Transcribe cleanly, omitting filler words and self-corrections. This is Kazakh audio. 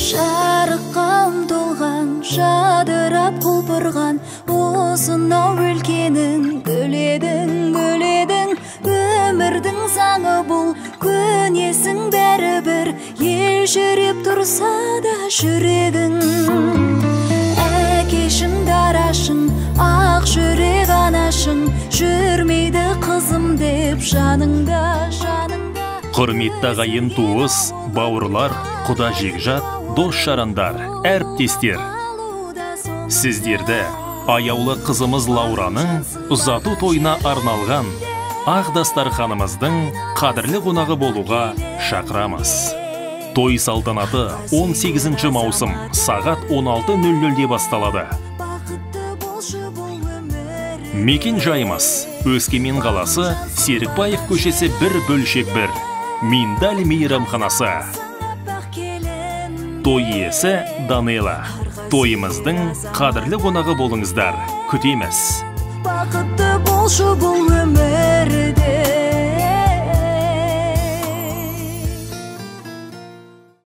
Жарыққа ұмтылған, жадырап құлпырған, осынау өлкенің гүледің, өмірдің заңы бұл, көнесің бәрібір, ел жүріп тұрса да жүрегің. Әкешің дарашың, ақ жүрек анашың, жүрмейді қызым деп жаныңда. Құрметті ағайын туыс, бауырлар, құда жекжат, дос жарандар, әріптестер. Сіздерді аяулы қызымыз Лаураның ұзату тойына арналған ақ дастарханымыздың қадірлі қонағы болуға шақырамыз. Той салтанаты 18 маусым сағат 16:00-де басталады. Мекен жайымыз Өскемен қаласы, Серікбаев көшесі 1/1. Миндаль мейрамханасы. Той иесі Данела. Тойымыздың қадірлі қонағы болыңыздар. Күтеміз. Бақытты болшы бұл өмірде.